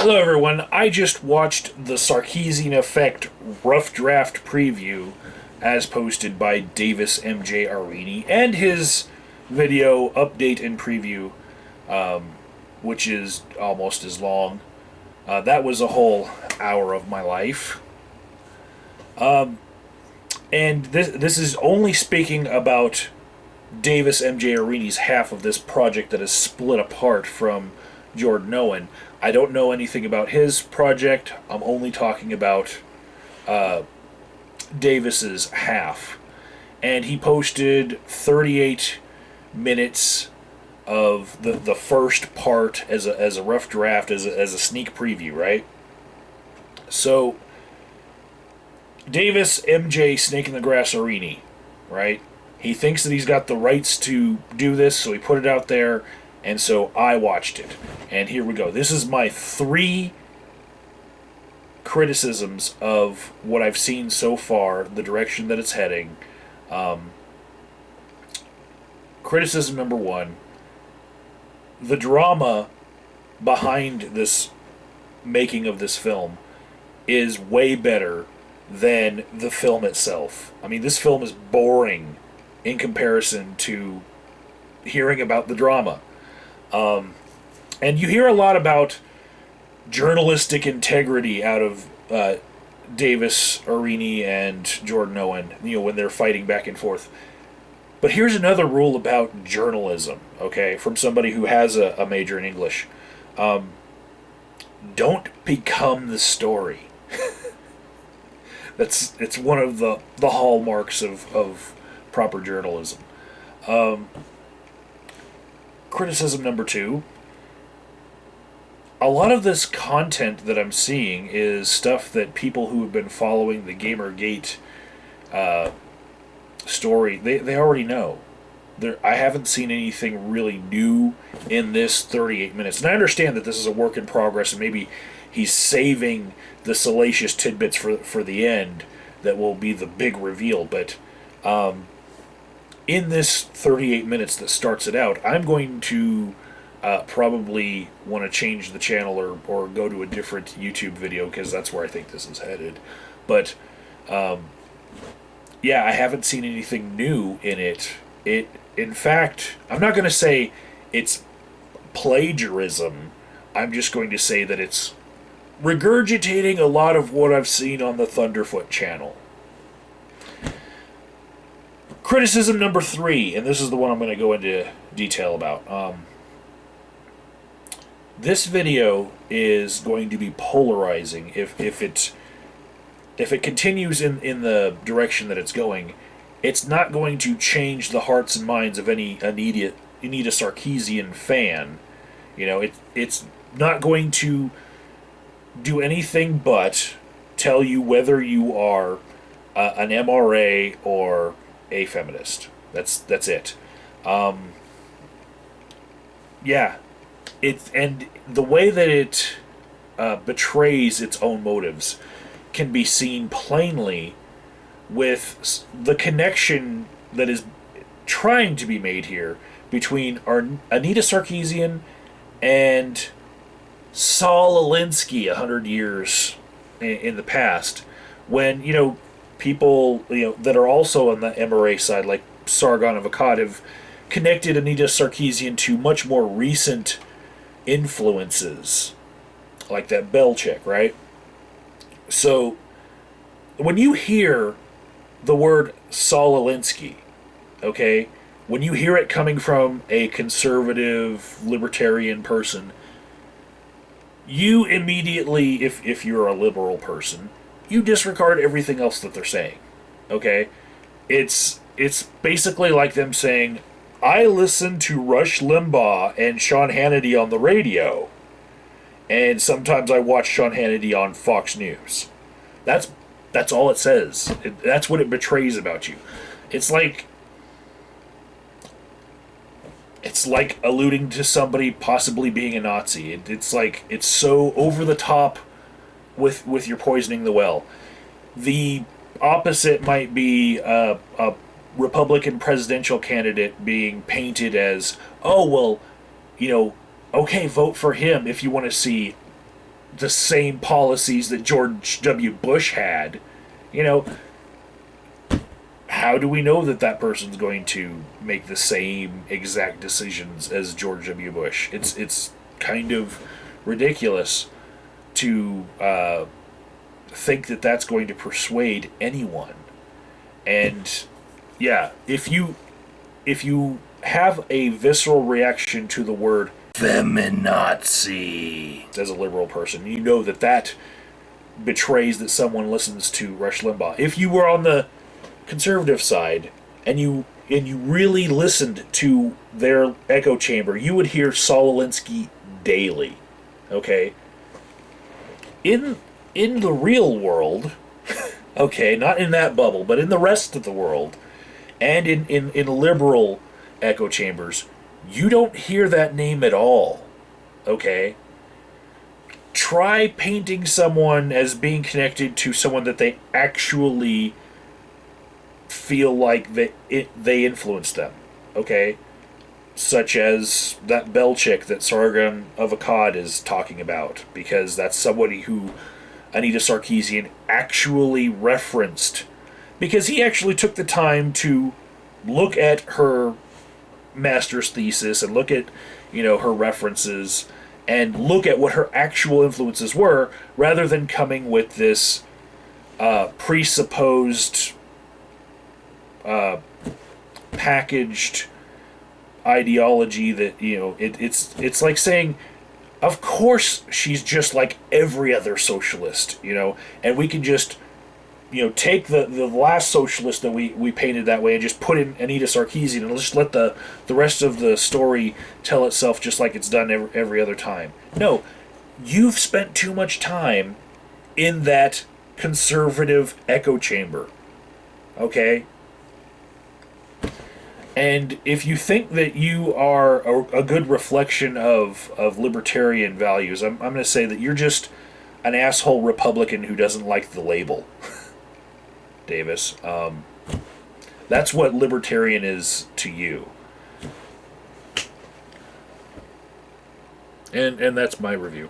Hello, everyone. I just watched the Sarkeesian Effect rough draft preview as posted by Davis MJ Aurini and his video update and preview, which is almost as long. That was a whole hour of my life. And this is only speaking about Davis MJ Aurini's half of this project that is split apart from Jordan Owen. I don't know anything about his project. I'm only talking about Davis's half. And he posted 38 minutes of the first part as a rough draft, as a sneak preview, right? So, Davis MJ Snake in the Grass Aurini, right? He thinks that he's got the rights to do this, so he put it out there. And so I watched it. And here we go. This is my 3 criticisms of what I've seen so far, the direction that it's heading. Criticism number 1. The drama behind this making of this film is way better than the film itself. I mean, this film is boring in comparison to hearing about the drama. And you hear a lot about journalistic integrity out of Davis, Aurini, and Jordan Owen, when they're fighting back and forth. But here's another rule about journalism, okay, from somebody who has a major in English. Don't become the story. It's one of the hallmarks of proper journalism. Criticism number 2. A lot of this content that I'm seeing is stuff that people who have been following the Gamergate story, they already know. I haven't seen anything really new in this 38 minutes. And I understand that this is a work in progress, and maybe he's saving the salacious tidbits for the end that will be the big reveal. But in this 38 minutes that starts it out, I'm going to probably want to change the channel or go to a different YouTube video, because that's where I think this is headed. But, yeah, I haven't seen anything new in it. In fact, I'm not going to say it's plagiarism. I'm just going to say that it's regurgitating a lot of what I've seen on the Thunderfoot channel. Criticism number 3, and this is the one I'm going to go into detail about. This video is going to be polarizing if it continues in the direction that it's going. It's not going to change the hearts and minds of any Anita Sarkeesian fan. It's not going to do anything but tell you whether you are an MRA or a feminist. That's it. Yeah, and the way that it betrays its own motives can be seen plainly with the connection that is trying to be made here between Anita Sarkeesian and Saul Alinsky 100 years in the past, when people that are also on the MRA side, like Sargon of Akkad, have connected Anita Sarkeesian to much more recent influences, like that Bell chick, right? So when you hear the word Saul Alinsky, okay, when you hear it coming from a conservative, libertarian person, you immediately, if you're a liberal person, you disregard everything else that they're saying, okay? It's basically like them saying, I listen to Rush Limbaugh and Sean Hannity on the radio, and sometimes I watch Sean Hannity on Fox News. That's all it says. That's what it betrays about you. It's like alluding to somebody possibly being a Nazi. It's like, it's so over the top with your poisoning the well. The opposite might be a Republican presidential candidate being painted as, oh, well, okay, vote for him if you want to see the same policies that George W. Bush had, you know, how do we know that that person's going to make the same exact decisions as George W. Bush? It's kind of ridiculous to think that that's going to persuade anyone. And yeah, if you have a visceral reaction to the word feminazi as a liberal person, you know that that betrays that someone listens to Rush Limbaugh. If you were on the conservative side and you really listened to their echo chamber, you would hear Saul Alinsky daily. Okay? In the real world, okay, not in that bubble, but in the rest of the world, and in liberal echo chambers, you don't hear that name at all. Okay? Try painting someone as being connected to someone that they actually feel like they influenced them. Okay? Such as that Bell chick that Sargon of Akkad is talking about, because that's somebody who Anita Sarkeesian actually referenced, because he actually took the time to look at her master's thesis and look at, her references and look at what her actual influences were, rather than coming with this presupposed packaged ideology that it's like saying, of course she's just like every other socialist, and we can just take the last socialist that we painted that way and just put in Anita Sarkeesian and just let the rest of the story tell itself just like it's done every other time. No, you've spent too much time in that conservative echo chamber. Okay? And if you think that you are a good reflection of libertarian values, I'm going to say that you're just an asshole Republican who doesn't like the label, Davis. That's what libertarian is to you. And that's my review.